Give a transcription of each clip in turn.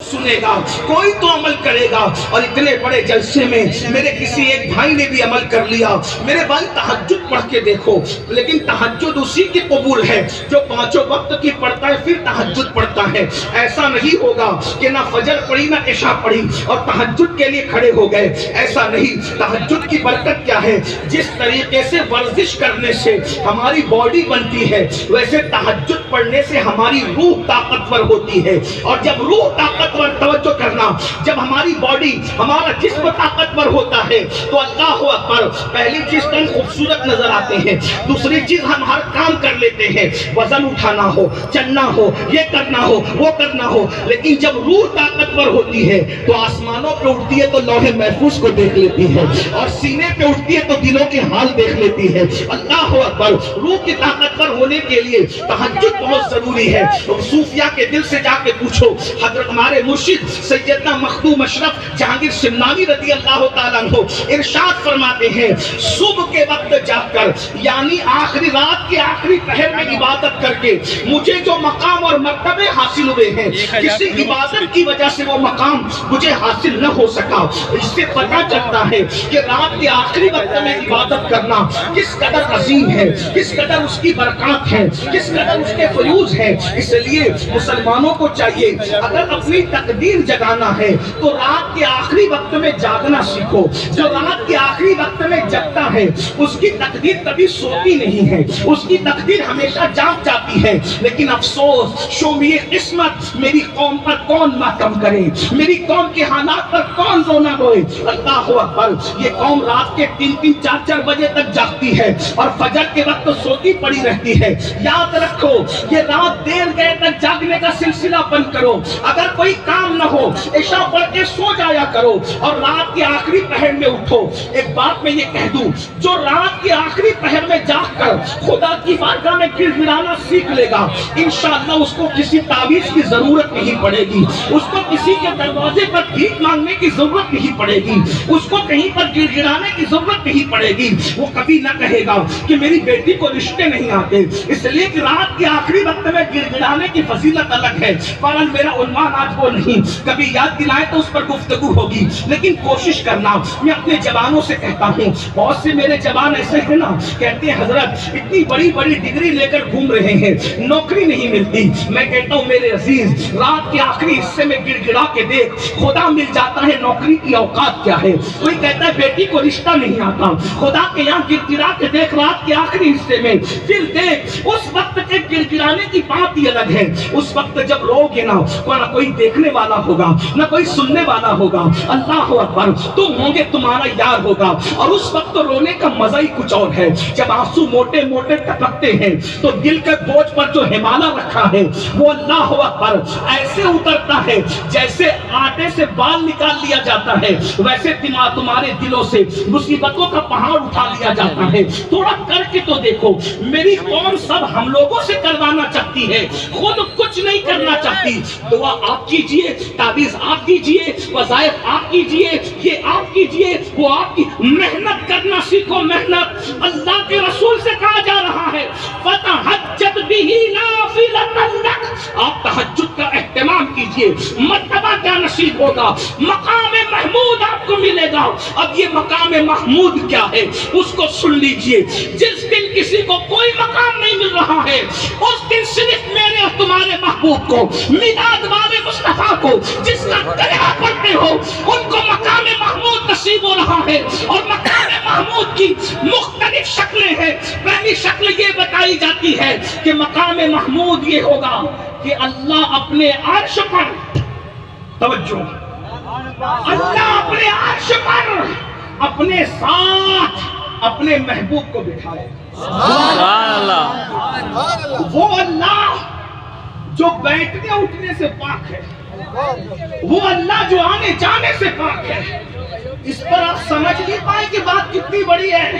سنے گا، کوئی تو عمل کرے گا۔ اور اتنے بڑے جلسے میں میرے کسی ایک بھائی نے بھی عمل کر لیا۔ میرے بھائی تہجد پڑھ کے دیکھو، لیکن تہجد اسی کی قبول ہے جو 5 وقت کی پڑھتا ہے پھر تہجد پڑھتا ہے۔ ایسا نہیں ہوگا کہ نہ فجر پڑھی نہ عشاء پڑھی اور تہجد کے لیے کھڑے ہو گئے، ایسا نہیں۔ تہجد کی برکت کیا ہے؟ جس طریقے سے ورزش کرنے سے ہماری باڈی بنتی ہے، ویسے تہجد پڑھنے سے ہماری روح طاقتور ہوتی ہے۔ اور جب روح طاقتور، توجہ کرنا، جب ہماری باڈی، ہمارا جسم طاقتور ہوتا ہے تو اللہ اکبر، پہلی چیز تو ہم خوبصورت نظر آتے ہیں، دوسری چیز ہم ہر کام کر لیتے ہیں، وزن اٹھانا ہو، چلنا ہو، یہ کرنا ہو، وہ کرنا ہو۔ لیکن جب روح طاقتور ہوتی ہے تو آسمانوں پہ اٹھتی ہے تو لوح محفوظ کو دیکھ لیتی ہے، اور سینے پہ اٹھتی ہے تو دلوں کے حال دیکھ لیتی ہے۔ اللہ اکبر، روح کی طاقتور ہونے کے لیے تہجد بہت ضروری ہے۔ صوفیاء کے دل سے جا کے پوچھو، حضرت ہمارے مرشد سیدنا مخدوم اشرف جہانگیر سمنانی رضی اللہ تعالیٰ عنہ ارشاد فرماتے ہیں، صبح کے وقت جا کر، یعنی آخری رات کے آخری پہر میں عبادت کر کے مجھے جو مقام اور مرتبے حاصل ہوئے ہیں، کسی عبادت کی وجہ سے وہ مقام مجھے حاصل نہ ہو سکا۔ اس سے پتہ چلتا ہے کہ رات کے آخری وقت میں عبادت کرنا کس قدر عظیم ہے، کس قدر اس کی برکات ہے، کس قدر اس کے فیوز ہے۔ اس لیے مسلمانوں کو چاہیے، اگر اپنی تقدیر جگانا ہے تو رات کے آخری وقت میں جاگنا سیکھو۔ جو رات کے آخری وقت میں جگتا ہے اس کی تقدیر کبھی سوتی نہیں ہے، اس کی تقدیر ہمیشہ جاگ جاتی ہے۔ لیکن افسوس، شومیہ قسمت، میری قوم پر کون ماتم کرے، میری قوم کے حالات پر کون رونا روئے۔ اللہ اکبر، یہ قوم رات کے 3-3 4-4 بجے تک جاگتی ہے اور فجر کے وقت سوتی پڑی رہتی ہے۔ یاد رکھو، یہ رات دیر گئے تک جاگنے کا سلسلہ بند کرو۔ اگر کوئی کام نہ ہو، عشاء پڑھ کے سو جایا کرو اور رات کے آخری پہر میں اٹھو۔ ایک بات میں یہ کہہ دوں، جو رات کے آخری پہر میں جاگ کر خدا کی بارگاہ میں گر گرانا سیکھ لے گا، انشاءاللہ اس کو کسی تعویذ کی ضرورت نہیں پڑے گی، اس کو کسی کے دروازے پر بھیک مانگنے کی ضرورت نہیں پڑے گی، اس کو کہیں پر گر گرانے کی ضرورت نہیں پڑے گی۔ وہ کبھی نہ کہے گا کہ میری بیٹی کو رشتے نہیں آتے، اس لیے کہ رات کے آخری وقت میں گر گرانے کی فضیلت الگ ہے۔ فوراً میرا عنوان آج وہ نہیں، کبھی یاد دلائے تو اس پر گفتگو ہوگی، لیکن کوشش کرنا۔ میں اپنے جوانوں سے کہتا ہوں، بہت سے میرے جوان ایسے ہیں نا، کہتے ہیں حضرت اتنی بڑی بڑی ڈگری لے کر گھوم رہے ہیں، نوکری نہیں ملتی۔ میں کہتا ہوں میرے عزیز، رات کے آخری حصے میں گڑ گڑا کے دیکھ، خدا مل جاتا ہے نوکری کی اوقات کیا ہے۔ کوئی کہتا ہے بیٹی کو رشتہ نہیں آتا، خدا کے یہاں گڑ گڑا کے دیکھ رات کے آخری حصے میں، پھر دیکھ اس وقت کے گڑ گڑانے کی بات ہی الگ ہے۔ اس وقت جب رو گے نا، نہ کوئی دیکھنے والا ہوگا نہ کوئی سننے والا ہوگا۔ اللہ اکبر، تم ہوں گے، تمہارا یار ہوگا، اور اس وقت تو رونے کا مزہ ہی کچھ اور ہے۔ جب آنسو موٹے موٹے ٹپکتے ہیں تو دل کے بوجھ پر جو ہمالا رکھا ہے وہ اللہ اکبر ایسے اترتا ہے جیسے آٹے سے بال نکال لیا جاتا ہے، ویسے تمہارے دلوں سے مصیبتوں کا پہاڑ اٹھا لیا جاتا ہے۔ تھوڑا کر کے تو دیکھو، میری قوم سب ہم لوگوں سے کروانا چاہتی ہے، خود کچھ نہیں کرنا چاہتی۔ دعا آپ کیجئے، تعویذ آپ کیجئے، وظائف آپ کیجئے، یہ آپ کیجئے، وہ آپ کی محنت کرنا سیکھو۔ محنت اللہ کے رسول سے کہا جا رہا ہے، فَتَحَجَّدْ بِهِ نَافِلَةً لَكَ، آپ تہجد کا اہتمام کیجئے۔ مرتبہ کیا نصیب ہوگا؟ مقام محمود آپ کو ملے گا۔ اب یہ مقام محمود کیا ہے اس کو سن لیجئے۔ جس دن کسی کو کوئی مقام نہیں مل رہا ہے، اس دن صرف میرے اور تمہارے محبوب کو، میلاد والے مصطفیٰ کو جس کا کلمہ پڑھتے ہو، ان کو مقام محمود نصیب ہو رہا ہے۔ اور مقام محمود کی مختلف شکلیں ہیں۔ پہلی شکل یہ بتائی جاتی ہے کہ مقام محمود یہ ہوگا کہ اللہ اپنے عرش پر، توجہ، اللہ اپنے عرش پر اپنے ساتھ اپنے محبوب کو بٹھائے۔ وہ اللہ جو بیٹھنے اٹھنے سے پاک ہے، وہ اللہ جو آنے جانے سے پاک ہے۔ اس پر آپ سمجھ نہیں پائے کہ بات کتنی بڑی ہے۔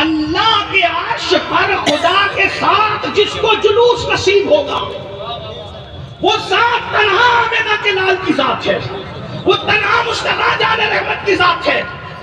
اللہ کے عرش پر خدا کے ساتھ جس کو جلوس نصیب ہوگا، وہ ذات تنہا عابدہ کے لال کی ذات ہے، وہ تنہا مصطفیٰ جان رحمت کی ذات ہے۔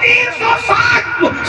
360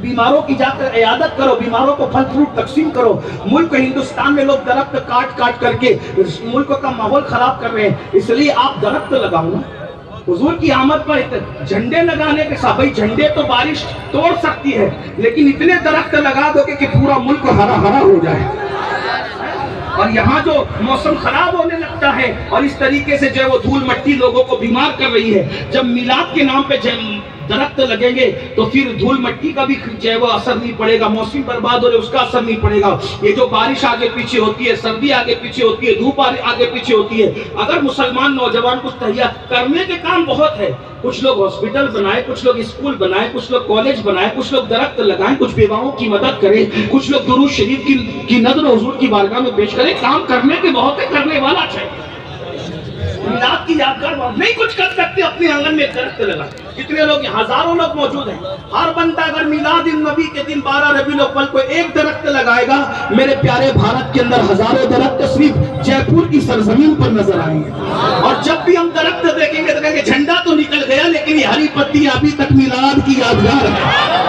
بیماروں کی جا کر عیادت کرو, بیماروں کو پھل فروٹ تقسیم کرو. ملک ہندوستان میں لوگ درخت کاٹ کر کے ملک کا ماحول خراب کر رہے ہیں, اس لیے آپ درخت لگاؤ نا. حضور کی آمد پر جھنڈے لگانے کے ساتھ, بھائی جھنڈے تو بارش توڑ سکتی ہے, لیکن اتنے درخت لگا دو کہ پورا ملک ہرا بھرا ہو جائے. اور یہاں جو موسم خراب ہونے لگتا ہے اور اس طریقے سے جو ہے وہ دھول مٹی لوگوں کو بیمار کر رہی ہے, جب میلاد کے نام پہ درخت لگیں گے تو پھر دھول مٹی کا بھی جو ہے وہ اثر نہیں پڑے گا, موسم برباد ہو رہے اس کا اثر نہیں پڑے گا. یہ جو بارش آگے پیچھے ہوتی ہے, سردی آگے پیچھے ہوتی ہے, دھوپ آگے پیچھے ہوتی ہے, اگر مسلمان نوجوان کچھ تیار کرنے کے کام بہت ہے. کچھ لوگ ہاسپٹل بنائے, کچھ لوگ اسکول بنائے, کچھ لوگ کالج بنائے, کچھ لوگ درخت لگائیں, کچھ بیواؤں کی مدد کریں, کچھ لوگ درود شریف کی نذر حضور کی بارگاہ میں پیش کریں. کام کرنے کے بہت ہے, کرنے والا چاہیے. میلاد کی یادگار نہیں کچھ کر سکتے, اپنے آنگن میں درخت لگا. کتنے لوگ, ہزاروں لوگ موجود ہیں. ہر بندہ اگر میلاد النبی کے دن 12 ربیع الاول کو ایک درخت لگائے گا, میرے پیارے بھارت کے اندر ہزاروں درخت صرف جے پور کی سرزمین پر نظر آئیں گے. اور جب بھی ہم درخت دیکھیں گے تو کہیں گے جھنڈا تو نکل گیا, لیکن یہ ہری پتی ابھی تک میلاد کی یادگار ہے.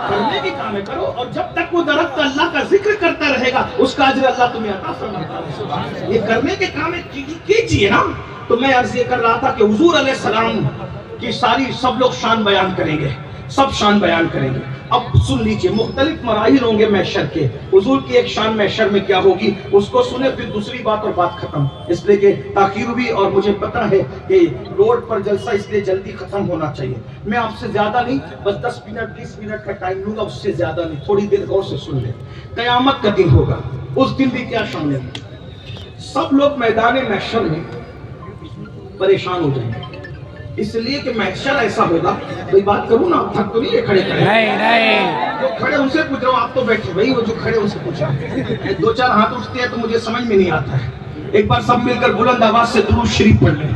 کرنے کی کام کرو, اور جب تک وہ درخت اللہ کا ذکر کرتا رہے گا اس کا اجر اللہ تمہیں عطا فرماتا ہے. یہ کرنے کے کام کیجیے نا. تو میں عرض یہ کر رہا تھا کہ حضور علیہ السلام کی ساری سب لوگ شان بیان کریں گے, سب شان بیان کریں گے. اب سن لیجئے, مختلف مراحل ہوں گے محشر کے. حضور کی ایک شان محشر میں کیا ہوگی اس کو سنیں, پھر دوسری بات اور بات ختم. اس لیے کہ تاخیر بھی, اور مجھے پتا ہے کہ روڈ پر جلسہ اس لیے جلدی ختم ہونا چاہیے. میں آپ سے زیادہ نہیں, بس 10 منٹ 20 منٹ کا ٹائم لوں گا, اس سے زیادہ نہیں. تھوڑی دیر غور سے سن لیں. قیامت کا دن ہوگا, اس دن بھی کیا شان ہے. سب لوگ میدان محشر میں پریشان ہو جائیں گے, اس لیے کہ محشر ایسا ہوگا. کوئی بات کروں نا, آپ تھک تو نہیں ہے کھڑے کھڑے؟ نہیں. جو کھڑے ان سے پوچھ رہا ہوں, آپ تو بیٹھے بھائی, وہ جو کھڑے ان سے پوچھا. 2-4 ہاتھ اٹھتے ہیں تو مجھے سمجھ میں نہیں آتا ہے. ایک بار سب مل کر بلند آواز سے درود شریف پڑھ لیں.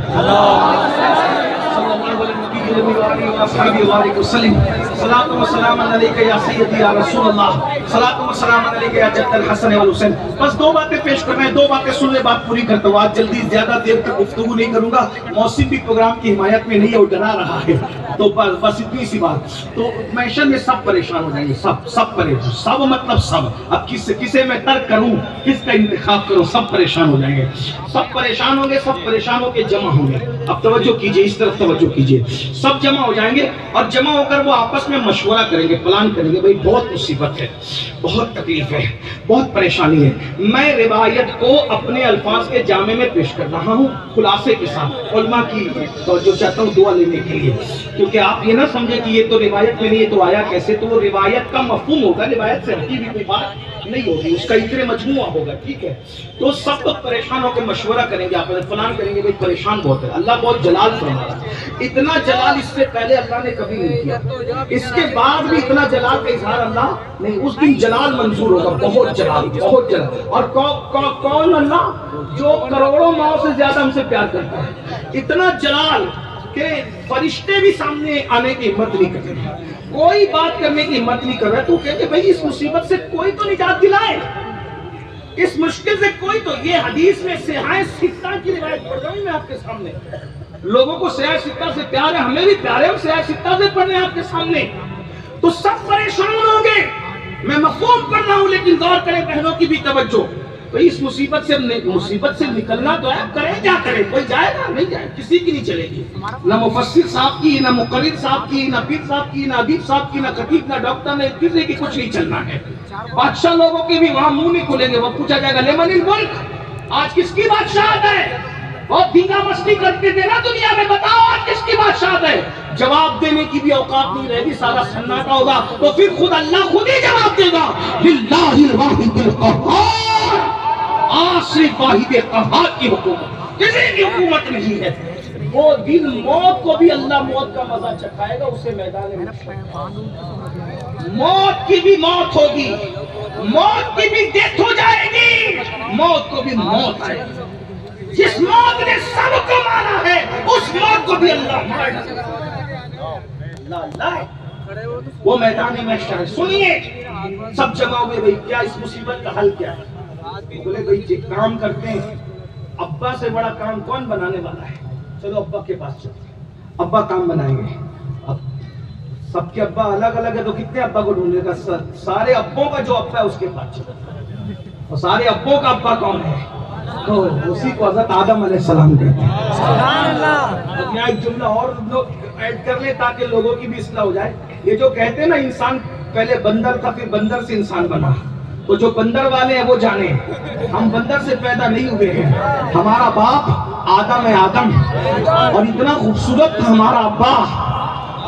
صلاۃ و سلام علیک یا سیدی یا رسول اللہ, صلاۃ و سلام علیک یا جد الحسن والحسین. بس 2 باتیں پیش کرنا ہے, 2 باتیں سن لے, بات پوری کرتا ہوں. آج جلدی زیادہ دیر تک گفتگو نہیں کروں گا, موسم بھی پروگرام کی حمایت میں نہیں ہے, وہ ڈرا رہا ہے. تو بس اتنی سی بات. تو محشر میں سب پریشان ہو جائیں گے, سب پریشان, سب مطلب سب. اب کسے میں ترک کروں, کس کا انتخاب کروں, سب پریشان ہو جائیں گے. سب پریشان ہوں گے, سب پریشان ہو کے جمع ہوں گے. اب توجہ کیجئے, اس طرف توجہ کیجئے. سب جمع ہو جائیں گے, اور جمع ہو کر وہ آپس میں مشورہ کریں گے, پلان کریں گے. بھائی بہت مصیبت ہے, بہت تکلیف ہے, بہت پریشانی ہے. میں روایت کو اپنے الفاظ کے جامع میں پیش کر رہا ہوں, خلاصے کے ساتھ. علماء کی توجہ چاہتا ہوں دعا لینے کے لیے, کیونکہ آپ یہ نہ سمجھیں کہ یہ تو روایت میں نہیں, یہ تو آیا کیسے. تو وہ روایت کا مفہوم ہوگا, روایت سے ہٹی بھی کوئی بات نہیں ہوگی, اس کا اتنے مجموعہ ہوگا. ٹھیک ہے, تو سب لوگ پریشان ہو کے مشورہ کریں گے, آپ پلان کریں گے. بھائی پریشان بہت ہے, اللہ بہت جلال فرما رہا ہے. اتنا جلال اس سے پہلے اللہ نے کبھی نہیں کیا, اس کے بعد بھی اتنا جلال کا اظہار اللہ نہیں. اس دن جلال منظور ہوگا, بہت جلال, بہت جلال. اور کون اللہ, جو کروڑوں ماؤں سے زیادہ ہم سے پیار کرتا ہے. اتنا جلال کہ فرشتے بھی سامنے آنے کی ہمت نہیں کر رہے, کوئی بات کرنے کی ہمت نہیں کر رہا. تو کہتے بھائی اس مصیبت سے کوئی تو نجات دلائے, اس مشکل سے کوئی تو. یہ حدیث میں سیاہ ستہ کی روایت پڑھ رہا ہوں میں آپ کے سامنے. لوگوں کو سیاہ ستہ سے پیار ہے, ہمیں بھی پیار ہے, ہم سیاہ ستہ سے پڑھ رہے ہیں آپ کے سامنے. تو سب پریشان ہوں گے. میں مفہوم پڑھ رہا ہوں, لیکن غور کریں بہنوں کی بھی توجہ. تو اس مصیبت سے نکلنا تو ہے, کریں کیا کریں. کوئی جائے گا نہیں جائے, کسی کی نہیں چلے گی. نہ مفسر صاحب کی, نہ مقرر صاحب کی, نہ پیر صاحب کی, نہ ادیب صاحب کی, نہ خطیب, نہ ڈاکٹر, نہ کسی کی کچھ نہیں چلنا ہے. بادشاہ لوگوں کے بھی وہاں منہ نہیں کھلیں گے. وہ پوچھا جائے گا لمن الملک, آج کس کی بادشاہت ہے. بہت دھینگا مستی کرتے تھے نا دنیا میں, بتاؤ آج کس کی بادشاہت ہے. جواب دینے کی بھی اوقات نہیں رہے گی, سارا سناٹا ہوگا. تو پھر خود اللہ خود ہی جواب دے گا, للہ الواحد القہار, صرف واحد قہار کی حکومت, کسی کی حکومت نہیں ہے. وہ دن موت کو بھی اللہ موت کا مزہ چکھائے گا, اسے میدان میں موت کی بھی موت ہوگی, موت کی بھی ڈیتھ ہو جائے گی, موت کو بھی موت آئے گی. جس موت نے سب کو مارا ہے اس موت کو بھی اللہ مارے گا. وہ میدان محشر ہے. سنیے, سب جمع ہوئے. بھائی کیا اس مصیبت کا حل کیا ہے؟ بولے بھائی جی کام کرتے ہیں, ابا سے بڑا کام کون بنانے والا ہے. چلو ابا کے پاس چلتے ہیں, ابا کام بنائیں گے. اب سب کے ابا الگ الگ ہے تو کتنے ابا کو ڈھونڈے گا؟ سارے ابوں کا جو ابا ہے اس کے پاس چلو، اور سارے ابوں کا ابا کون ہے؟ تو اسی کو حضرت آدم علیہ السلام کہتے ہیں۔ سبحان اللہ۔ اب یہاں ایک جملہ اور لوگ ایڈ کر لیں تاکہ لوگوں کی بھی اصلاح ہو جائے۔ یہ جو کہتے ہیں نا انسان پہلے بندر تھا پھر بندر سے انسان بنا، تو جو بندر والے ہیں وہ جانے ہم بندر سے پیدا نہیں ہوئے ہیں، ہمارا باپ آدم ہے، آدم، اور اتنا خوبصورت تھا ہمارا ابا۔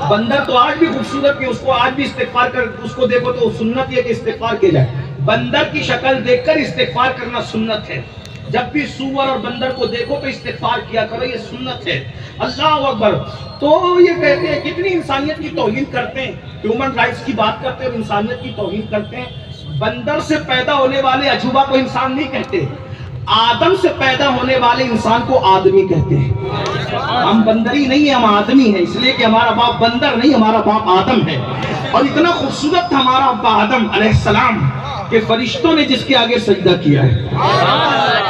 بندر تو آج بھی خوبصورت ہے، اس کو آج بھی استغفار کر، اس کو دیکھو تو سنت یہ کہ استغفار کیا جائے۔ بندر کی شکل دیکھ کر استغفار کرنا سنت ہے، جب بھی سور اور بندر کو دیکھو تو استغفار کیا کرو، یہ سنت ہے۔ اللہ اکبر۔ تو یہ کہتے ہیں کتنی انسانیت کی توہین کرتے ہیں، ہیومن رائٹس کی بات کرتے ہیں اور انسانیت کی توہین کرتے ہیں۔ بندر سے پیدا ہونے والے عجوبہ کو انسان نہیں کہتے، آدم سے پیدا ہونے والے انسان کو آدمی کہتے ہیں۔ ہم بندری نہیں ہیں، ہم آدمی ہیں، اس لیے کہ ہمارا باپ بندر نہیں، ہمارا باپ آدم ہے۔ اور اتنا خوبصورت تھا ہمارا ابا آدم علیہ السلام کہ فرشتوں نے جس کے آگے سجدہ کیا ہے۔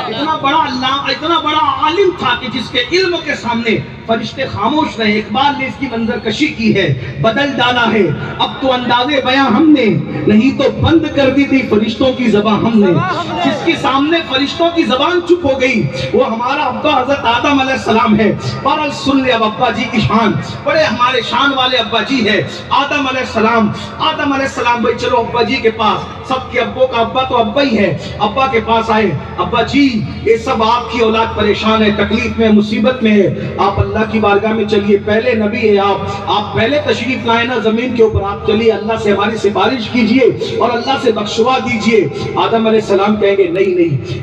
اتنا بڑا اللہ، اتنا بڑا عالم تھا کہ جس کے علم کے سامنے فرشتے خاموش رہے۔ اقبال نے اس کی منظر کشی کی ہے، بدل ڈالا ہے اب تو اندازے بیاں ہم نے، نہیں تو بند کر دی تھی فرشتوں کی زبان ہم نے۔ جس کے سامنے فرشتوں کی زبان چپ ہو گئی وہ ہمارا ابا حضرت آدم علیہ السلام ہے۔ بہرحال سن لے اب ابا جی کی شان، بڑے ہمارے شان والے ابا جی ہے آدم علیہ السلام۔ آدم علیہ السلام بھائی چلو ابا جی کے پاس، سب کے ابوں کا ابا تو ابا ہی ہے، ابا کے پاس آئے۔ ابا جی یہ سب آپ کی اولاد پریشان ہے، تکلیف میں، مصیبت میں ہے، آپ اللہ کی بارگاہ میں چلیے، پہلے نبی ہے آپ پہلے تشریف لائے نا زمین کے اوپر، آپ چلیے اللہ سے ہماری سفارش کیجئے اور اللہ سے بخشوا دیجئے۔ آدم علیہ السلام کہیں گے نہیں نہیں،